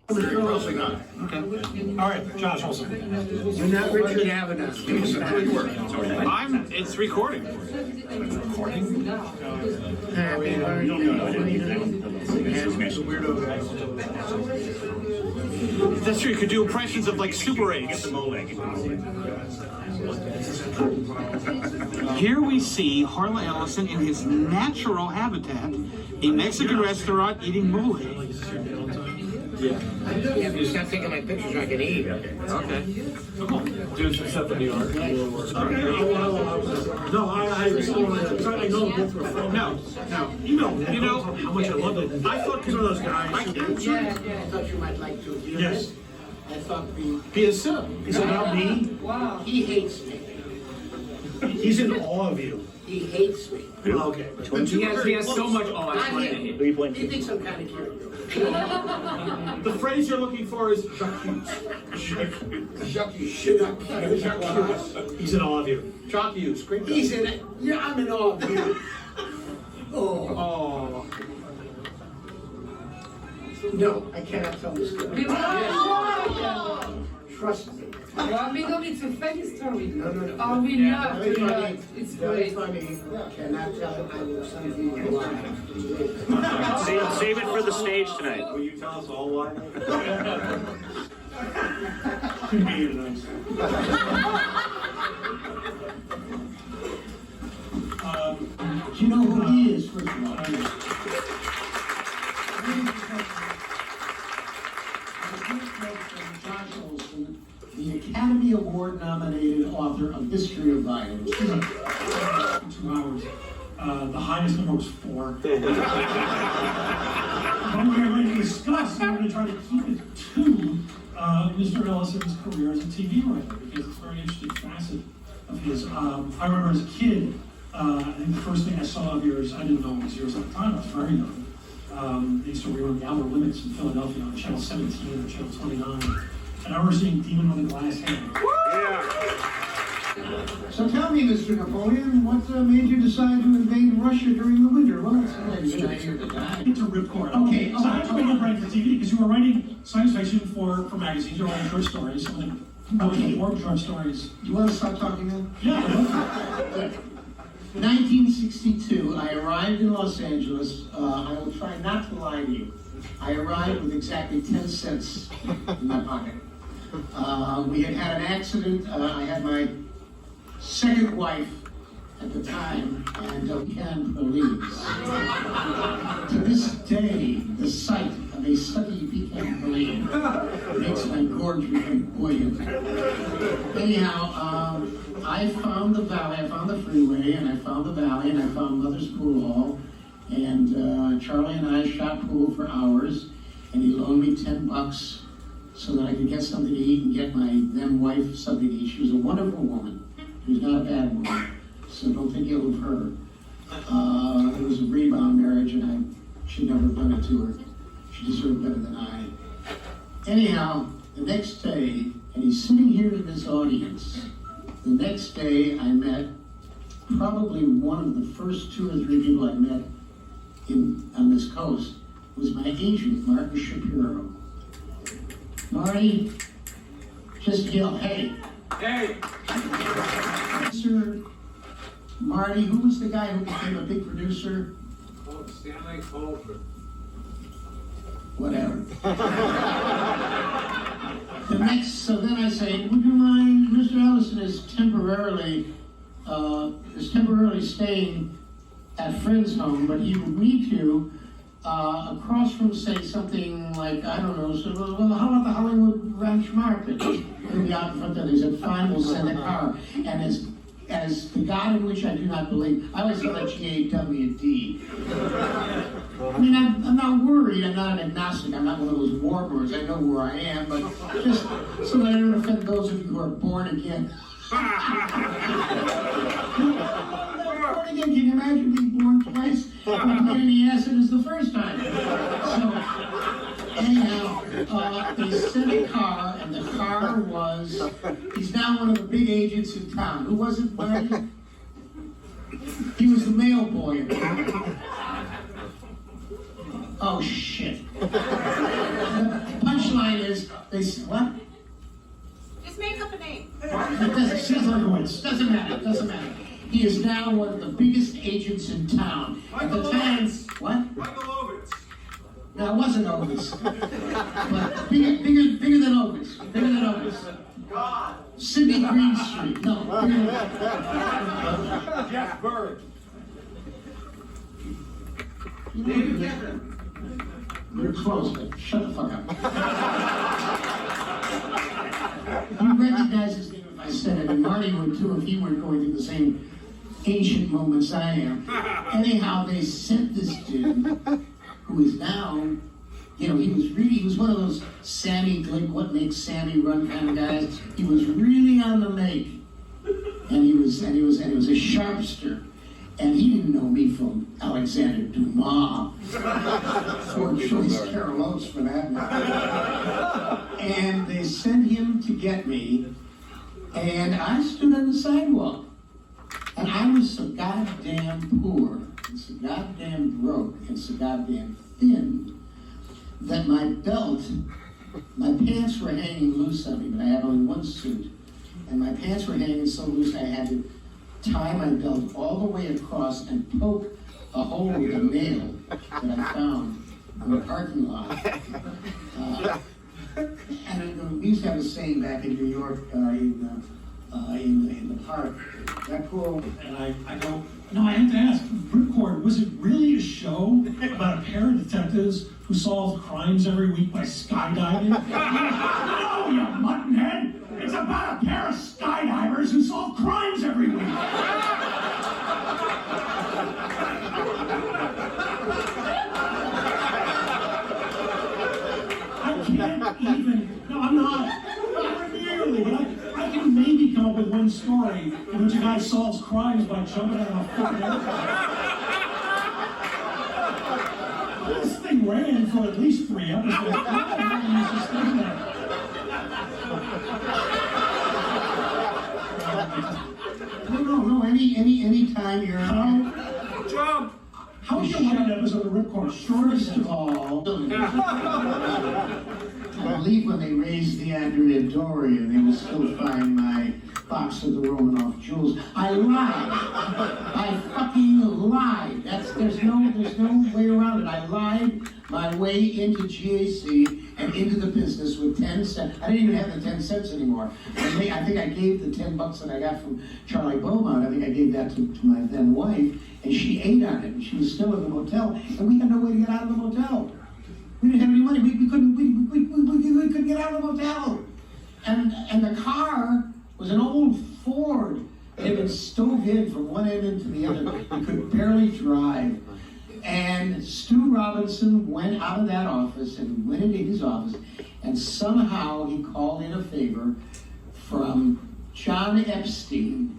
Probably not. Okay. All right, Josh Olson. You're not Richard Avedon. It's recording. That's true. You could do impressions of like Super 8s. Here we see Harlan Ellison in his natural habitat, a Mexican restaurant eating mole. Yeah, but stop taking my pictures so I can eat. Okay. Doing some stuff in New York. No, I know both were from. No. You know how much I love it. I thought some of those guys. I thought you might like to. Yes. I thought Is it about me? Wow. He hates me. He's in awe of you. He hates me. Okay. He has so much awe. He thinks I'm kind of cute. The phrase you're looking for is j'accuse. He's in awe of you. J'accuse. He's in it. Yeah, I'm in awe of you. Oh. No, I cannot tell this story. Trust me. Well, we know it's a funny story. No. Oh, we love it. It's Very great. funny. Cannot tell it. I will send you Save it for the stage tonight. Will you tell us all why? Do you know who he is, first of all? Josh Olson, the Academy Award nominated author of History of Violence. 2 hours. The highest number was 4. When we were going to discuss, we were going to try to keep it to Mr. Ellison's career as a TV writer, because it's a very interesting facet of his. I remember as a kid, I think the first thing I saw of yours, I didn't know it was yours at the time, I was very young. They used to rerun the Outer Limits in Philadelphia on Channel 17 or Channel 29. And I remember seeing Demon with a Glass Hand. Yeah. So tell me, Mr. Napoleon, what made you decide to invade Russia during the winter? Well, it's not here to die. It's a ripcord. Okay, So I told you to write for TV because you were writing science fiction for magazines. You were writing short stories. Some of the most important short stories. Do you want to stop talking now? Yeah. 1962, I arrived in Los Angeles. I will try not to lie to you. I arrived with exactly 10 cents in my pocket. We had had an accident. I had my second wife at the time, and pecan pralines. To this day, the sight of a sucky pecan praline makes my gorge become buoyant. Anyhow, I found the valley, I found the freeway, and I found the valley, and I found Mother's Pool Hall, and Charlie and I shot pool for hours, and he loaned me $10 so that I could get something to eat and get my then wife something to eat. She was a wonderful woman. She was not a bad woman, so don't think ill of her. It was a rebound marriage, and I should never have done it to her. She deserved better than I. Anyhow, the next day, and he's sitting here in this audience, the next day I met probably one of the first 2 or 3 people I met on this coast was my agent, Martin Shapiro. Marty, just yell, hey. Hey! Sir, Marty, who was the guy who became a big producer? Oh, Stanley Colbert. Whatever. So then I say, would you mind, Mr. Ellison is temporarily staying at a friend's home, but he would meet you across from, say, something like, I don't know, so, well, how about the Hollywood Ranch Market? He'll be out in front there. He said, fine, we'll send a car. And as the God in which I do not believe, I always call that GAWD. I mean, I'm not worried. I'm not an agnostic. I'm not one of those warblers. I know where I am, but just so that I don't offend those of you who are born again. Born again, can you imagine being born twice? Not any acid as the first time. So, anyhow, they sent a car, and the car was, he's now one of the big agents in town. Who was it, Marty? He was the mail boy. Oh, shit. The punchline What? Just make up a name. It doesn't matter. He is now one of the biggest agents in town. At the time, what? Michael Ovitz. No, it wasn't Ovis. But bigger than Ovis. Bigger than Ovis. God. Sidney Greenstreet. No, bigger than Jeff Burke. David Kevin. You're close, but shut the fuck up. You recognize his name if I said it, and Marty would too if he weren't going through the same ancient moments I am. Anyhow, they sent this dude, who is now, you know, he was one of those Sammy Glick, what makes Sammy run kind of guys. He was really on the make, and he was a sharpster. And he didn't know me from Alexander Dumas, or Joyce Carol Oates for that matter. And they sent him to get me, and I stood on the sidewalk. And I was so goddamn poor, and so goddamn broke, and so goddamn thin, that my pants were hanging loose on me, but I had only one suit. And my pants were hanging so loose I had to tie my belt all the way across and poke a hole with a nail that I found in the parking lot. And we used to have a saying back in New York in the park. That cool? And I go, no, I have to ask, Ripcord, was it really a show about a pair of detectives who solved crimes every week by skydiving? No, you muttonhead! It's about a pair of skydivers who solve crimes every week! I can't even, no, I'm not nearly, but I can maybe come up with one story in which a guy solves crimes by jumping out of a fucking airplane. This thing ran for at least 3 episodes. No, any time you're on. Jump. How is your one episode of Ripcord? First of all, I believe when they raised the Andrea Dorian, they will still find my box of the Romanoff jewels. I lied. I fucking lied. There's no way around it. I lied my way into GAC and into the business with 10 cents. I didn't even have the 10 cents anymore. I think I gave the $10 that I got from Charlie Beaumont. I think I gave that to my then wife, and she ate on it. And she was still in the motel, and we had no way to get out of the motel. We didn't have any money. We couldn't get out of the motel. And the car was an old Ford. It had been stove in from one end into the other. We could barely drive. And Stu Robinson went out of that office and went into his office, and somehow he called in a favor from John Epstein,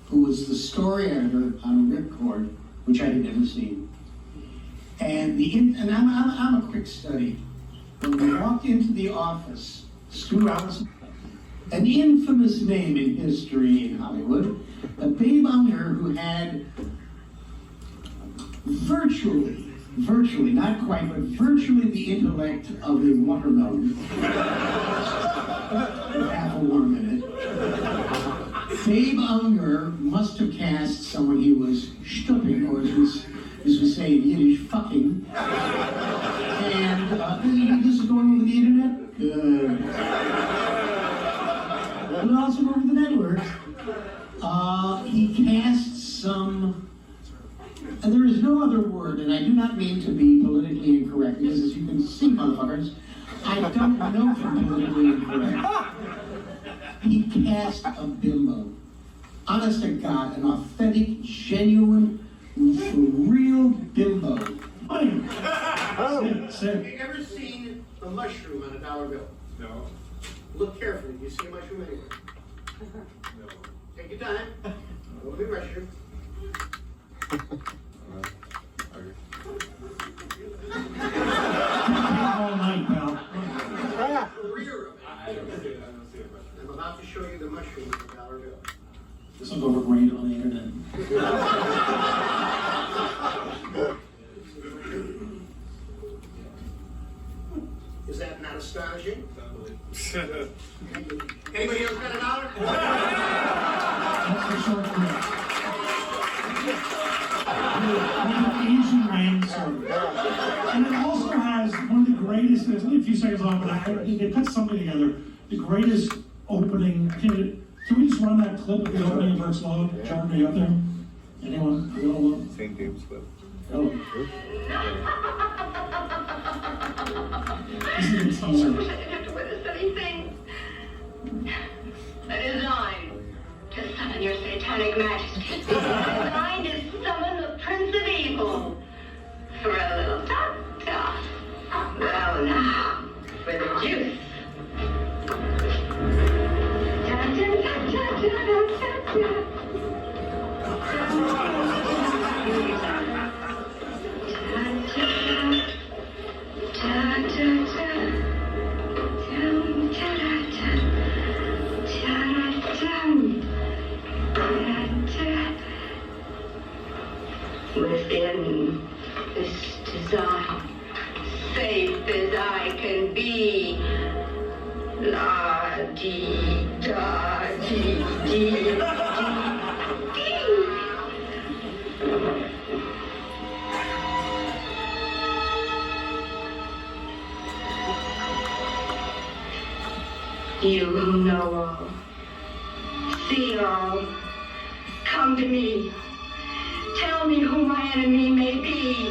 who was the story editor on Ripcord, which I had never seen. And I'm a quick study. When we walked into the office, Stu Robinson, an infamous name in history in Hollywood, a Babe Unger who had virtually, not quite, but virtually the intellect of a watermelon. Half a worm in it. Babe Unger must have cast someone he was stupping, or as we say in Yiddish, fucking. And this is going over the internet? Good. But also over the network. He cast some, and there is no other word, and I do not mean to be politically incorrect, because as you can see, motherfuckers, I don't know from politically incorrect. He cast a bimbo. Honest to God, an authentic, genuine, real bimbo. Money. Sit. Have you ever seen a mushroom on a dollar bill? No. Look carefully. Do you see a mushroom anywhere? No. Take your time. Don't be rushing. all night, pal. Career of it. I don't see it. I'm about to show you the mushroom on a dollar bill. This will go great on the internet. Is that not astonishing? Anybody else got $1? That's the short clip. Asian rain service. And it also has one of the greatest, there's only a few seconds long, but they put something together. The greatest opening. Can we just run that clip of the opening of Burke's Law? Jordan, are you up there? Anyone? St. James Clip. Oh. This is a teaser. I didn't have to wear this silly thing. Designed to summon your satanic majesty. Designed to summon the Prince of Evil. For a little talk. Well, now, for the juice. Within this design, safe as I can be, la-dee-da-dee-dee-dee. You who know all, see all, come to me. Tell me who my enemy may be.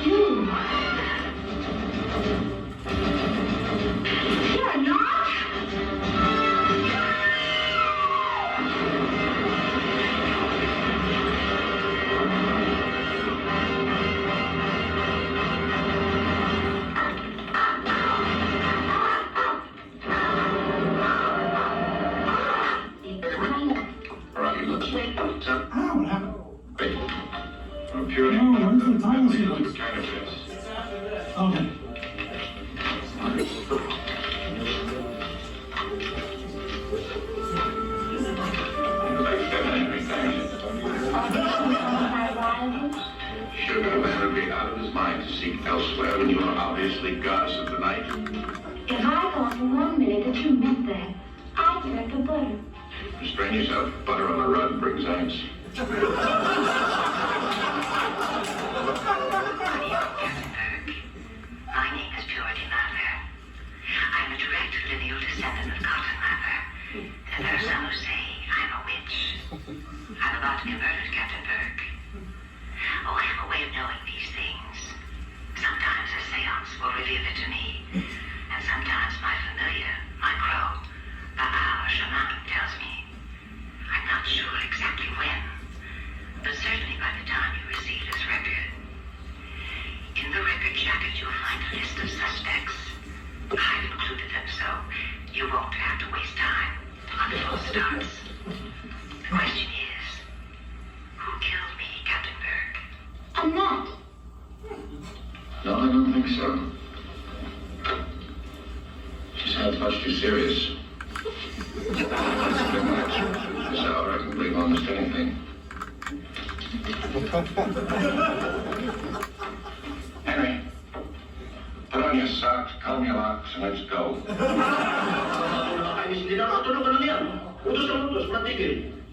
You. You're not. Ah, what happened? From purely Oh, where's the title sequence? counterfeits. Okay. Sugar, a man would be out of his mind to seek elsewhere when you are obviously goddess of the night. If I thought for 1 minute that you meant that, I'd crack a butter. Restrain yourself. Butter on the rug brings ants. My name is Purity Mather. I'm a direct lineal descendant of Cotton Mather. And there are some who say I'm a witch. I'm about to convert it, Captain Burke. Oh, I have a way of knowing these things. Sometimes a seance will reveal it to me. And sometimes my familiar, my crow, Baal or Shaman tells me. I'm not sure exactly when, but certainly by the time you receive this record. In the record jacket, you'll find a list of suspects. I've included them so you won't have to waste time on false starts. The question is, who killed me, Captain Burke? I'm not. No, I don't think so. She sounds much too serious. This hour, I can believe almost anything. Henry, put on your socks, comb your locks, and let's go.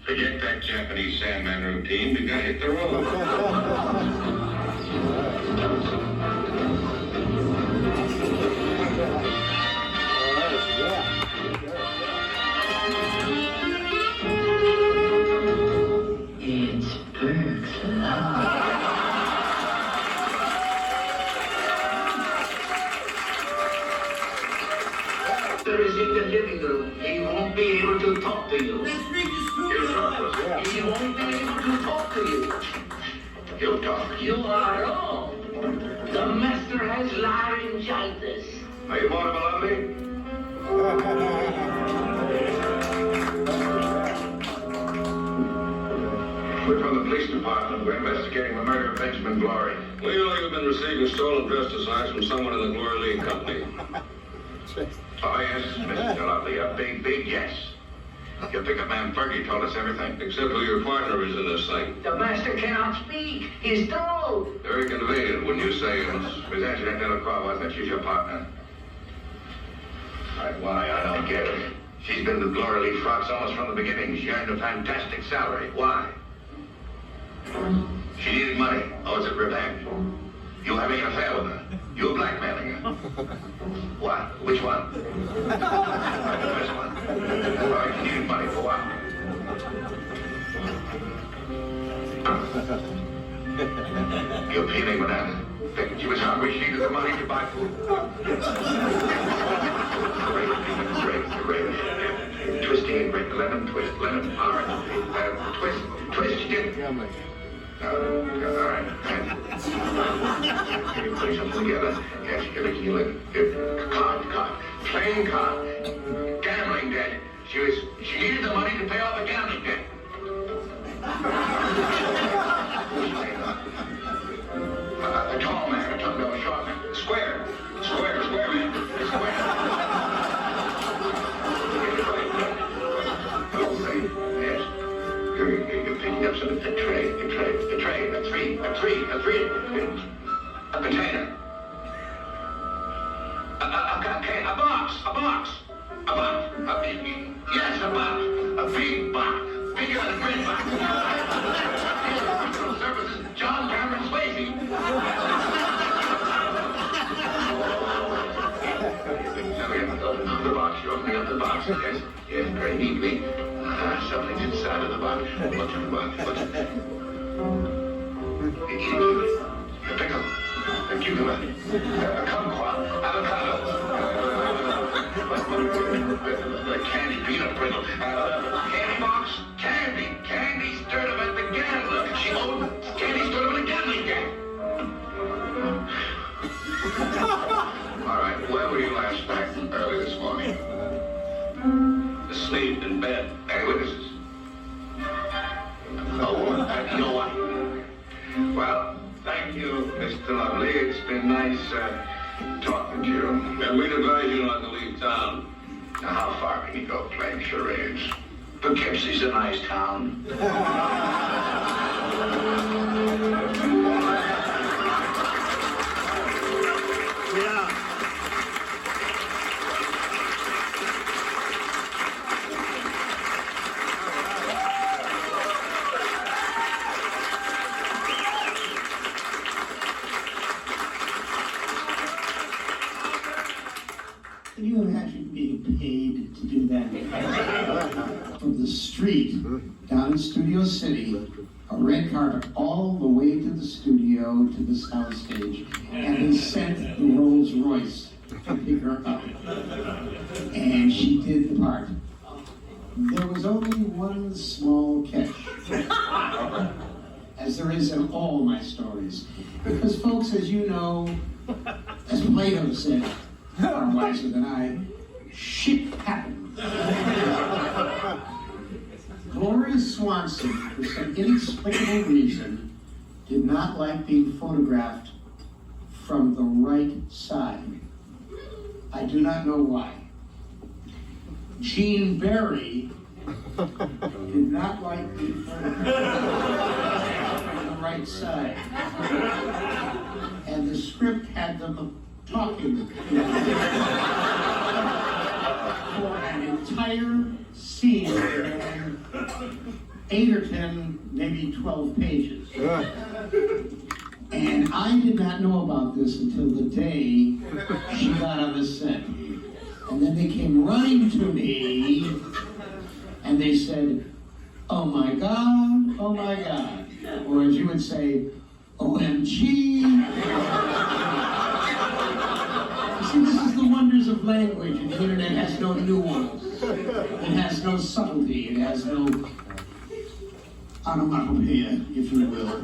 Forget that Japanese Sandman routine. We gotta hit the road. It's Burke's Law. There is in the living room. He won't be able to talk to you. He'll talk to us. He won't be able to talk to you. He'll talk. You are wrong. The master has laryngitis. Are you born, beloved? We're from the police department. We're investigating the murder of Benjamin Glory. We know you've been receiving stolen pesticides from someone in the Glory League Company. Oh, yes, Mr. Lovely, a big, big yes. Your pickup man Fergie told us everything. Except who your partner is in this thing. The master cannot speak. He's told. Very convenient when you say it. Miss Antoinette Delacroix, wasn't it? She's your partner. Right, why? I don't get it. She's been with Gloria Lee Frocks almost from the beginning. She earned a fantastic salary. Why? She needed money. Oh, it's a revenge. You having an affair with her. You were blackmailing her. What? Which one? The first one. All right, she needed money for what? You're peeling banana. She was hungry. She needed the money to buy food. Great. Twisting and great. Lemon twist. Lemon orange. Twist. She did. All right. Can you put something together? Yes, you're making it. Card. Playing card. Gambling debt. She needed the money to pay off a gambling debt. A tall man, a short man. Square man. Square. Yes. You're picking up some a tray. A container. A box. Yes, a box. A big box. Bigger than a great box. Services, John Cameron Swayze. You're opening up the box. Yes, very neatly. Something's inside of the box. What's in the box? A pickle. A cucumber. A kumquat. Avocado. A candy peanut brittle. Candy box. Candy stirred up at the gambler. She owed candy stirred up at a gambling gang. All right, where were you last night? Early this morning. Asleep in bed. Any witnesses? No one. Well, thank you, Mr. Lovely. It's been nice talking to you. And we'd advise you not to leave town. Now, how far can you go playing charades? Poughkeepsie's a nice town. Can you imagine being paid to do that? From the street, down in Studio City, a red carpet all the way to the studio, to the soundstage, and they sent the Rolls Royce to pick her up. And she did the part. There was only one small catch, as there is in all my stories. Because folks, as you know, as Plato said, far wiser than I, shit happens. Gloria Swanson, for some inexplicable reason, did not like being photographed from the right side. I do not know why. Gene Barry did not like being photographed from the right side. And the script had them talking for an entire scene, 8 or 10, maybe 12 pages. And I did not know about this until the day she got on the set. And then they came running to me and they said, "Oh my God, oh my God." Or as you would say, OMG. See, this is the wonders of language, and the internet has no nuance. It has no subtlety. It has no onomatopoeia, if you will.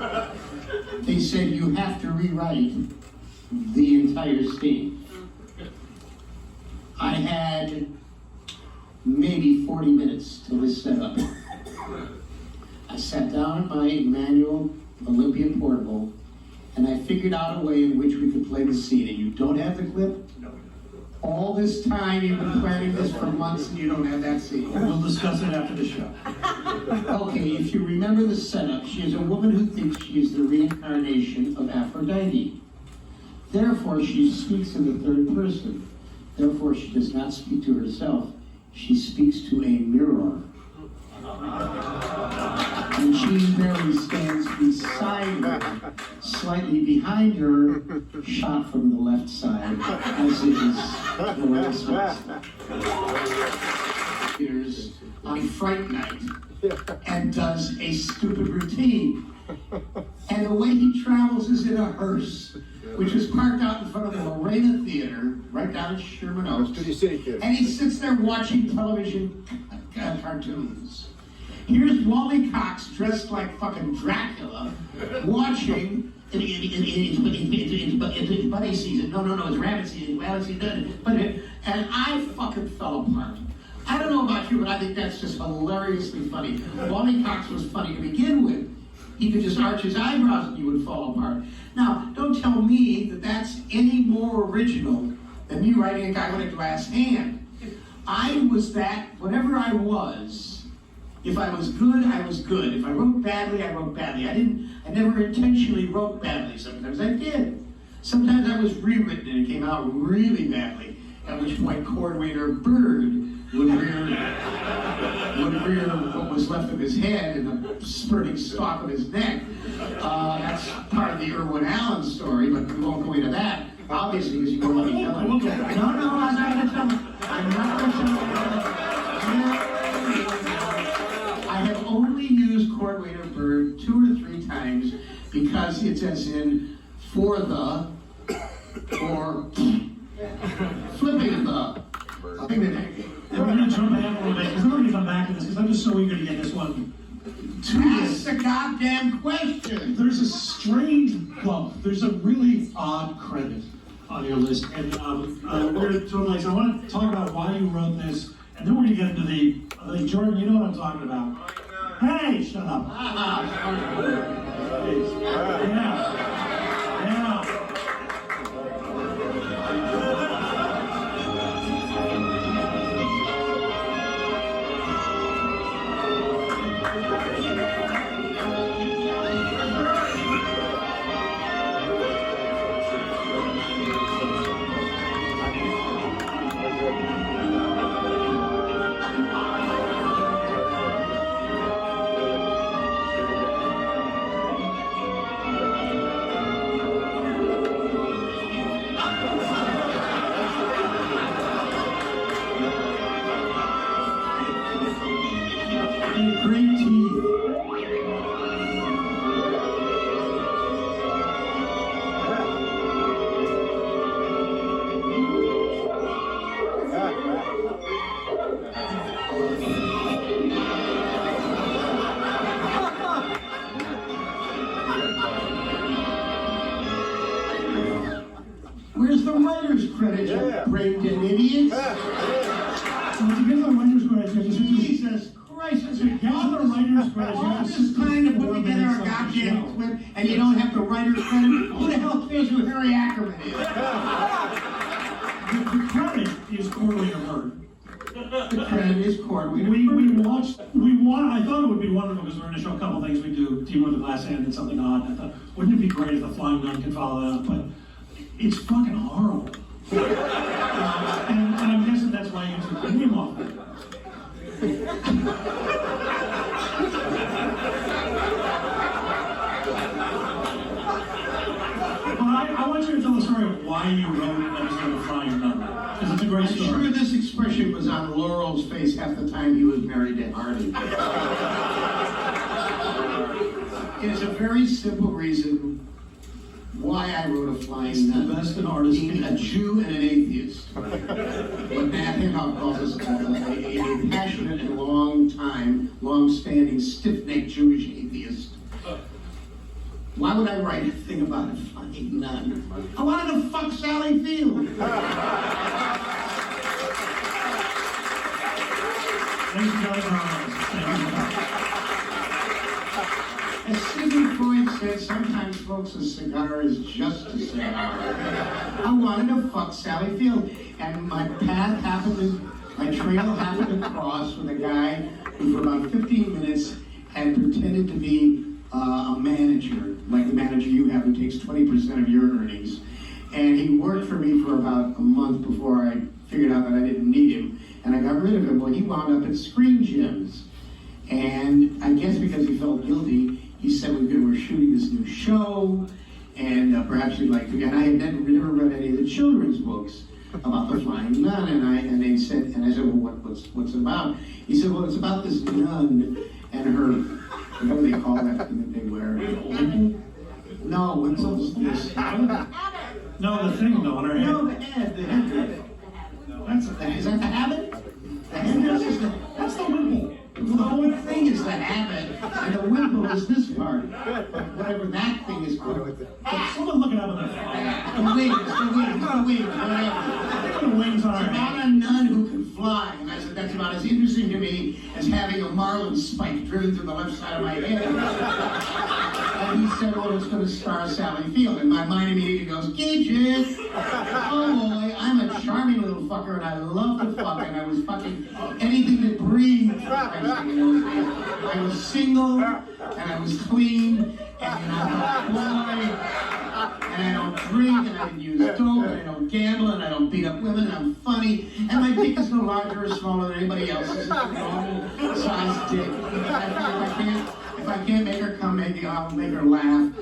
They said you have to rewrite the entire scene. I had maybe 40 minutes till this set up. I sat down at my manual Olympian portable, and I figured out a way in which we could play the scene. And you don't have the clip? No. All this time, you've been planning this for months and you don't have that scene. We'll discuss it after the show. Okay, if you remember the setup, she is a woman who thinks she is the reincarnation of Aphrodite. Therefore, she speaks in the third person. Therefore, she does not speak to herself. She speaks to a mirror. And Jean Barry stands beside her, slightly behind her, shot from the left side, as is Lois West. On Fright Night, and does a stupid routine. And the way he travels is in a hearse, which is parked out in front of the Lorena Theater, right down in Sherman Oaks. And he sits there watching television cartoons. Here's Wally Cox dressed like fucking Dracula, watching in buddy season. No, it's rabbit season. And I fucking fell apart. I don't know about you, but I think that's just hilariously funny. Wally Cox was funny to begin with. He could just arch his eyebrows and you would fall apart. Now, don't tell me that that's any more original than me writing a guy with a glass hand. I was that, whatever I was, if I was good, I was good. If I wrote badly, I wrote badly. I never intentionally wrote badly. Sometimes I did. Sometimes I was rewritten and it came out really badly, at which point Cordwainer Bird would rear what was left of his head and the spurting stalk of his neck. That's part of the Irwin Allen story, but we won't go into that, obviously, because you won't let me tell it. No, I'm not going to tell it. I'm not going to tell it. I have only used Cordwainer Bird 2 or 3 times because it's as in for the or flipping the. And we're going to jump ahead a little bit, because I'm going to come back to this, because I'm just so eager to get this one to Ask the goddamn question! There's a strange bump. There's a really odd credit on your list. And we're going to talk, like, so I want to talk about why you wrote this, and then we're going to get into the, Jordan, you know what I'm talking about. Hey, shut up. Yeah. Where's the writer's credit, you brain-dead idiots? Well, to get the writer's credit, Jesus Christ, it's a the writer's credit. all this time to put together a goddamn clip and you don't have the writer's credit? Who the hell cares who Harry Ackerman is? The credit is Cordwainer Bird. The credit is Cordwainer I thought it would be wonderful because we're going to show a couple things we do, Team with the Glass Hand and something odd. I thought, wouldn't it be great if the Flying Nun could follow that up? But it's fucking horrible. And I'm guessing that's why you took the name off it. I want you to tell the story of why you wrote an episode of Flying Nun. Because it's a great story. I'm sure this expression was on Laurel's face half the time he was married to Hardy. It's a very simple reason why I wrote a Flying Nun. The best an artist being a Jew and an atheist. What Matt Hancock calls us a passionate and long-standing, stiff-necked Jewish atheist. Why would I write a thing about a fucking nun? I wanted to fuck Sally Field. As Sigmund Freud said sometimes, folks, a cigar is just a cigar. I wanted to fuck Sally Field, and my trail happened to cross with a guy who for about 15 minutes had pretended to be a manager, like the manager you have who takes 20% of your earnings. And he worked for me for about a month before I figured out that I didn't need him, and I got rid of him. Well, he wound up at Screen Gems. And I guess because he felt guilty, he said we're shooting this new show, and perhaps you'd like to. And I had never read any of the children's books about the Flying Nun, and I said, well, what's it about? He said, well, it's about this nun and her, what do they call that thing that they wear? No, what's this? No, the thing though on her head. No, the head. Is that the habit? The head? That's the wimple. The whole thing is the habit, and the wimple is this part. Whatever that thing is called. Someone look it up on the The wings, whatever. The wings on It's her about head. a nun who can fly, and I said that's about as interesting to me as having a marlin spike driven through the left side of my head. And he said, well, it's going to star Sally Field, and my mind immediately goes, Gidget! Oh boy, I'm a charming little fucker, and I love to fuck, and I was fucking anything that breathed. I was single, and I was clean, and I'm a boy, and I don't drink, and I didn't use dope, and I don't gamble, and I don't beat up women, and I'm funny, and my dick is no larger or smaller than anybody else's. It's a normal sized dick. If I can't make her come, maybe I'll make her laugh.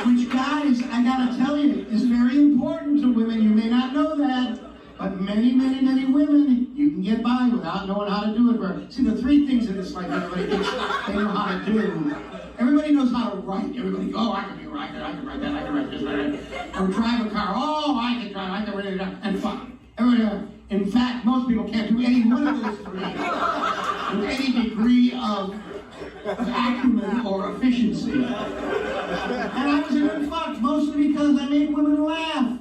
Which, guys, I gotta tell you, is very important to women. You may not know that, but many, many, many women, you can get by without knowing how to do it. See, the three things in this life everybody thinks they know how to do. Everybody knows how to write. Everybody, oh, I can be a writer, I can write that, I can write this, or drive a car. Oh, I can drive, I can write it, and fuck. Everybody, in fact, most people can't do any one of those three with any degree of acumen or efficiency. And I was a good fuck, mostly because I made women laugh.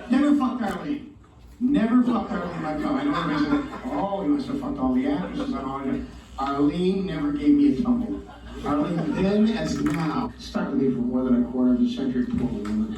Never fucked Arlene. Never fucked Arlene like that. I know everybody said, oh, he must have fucked all the actresses on all of Arlene never gave me a tumble. Arlene then as now stuck with me for more than a quarter of a century. Poor woman.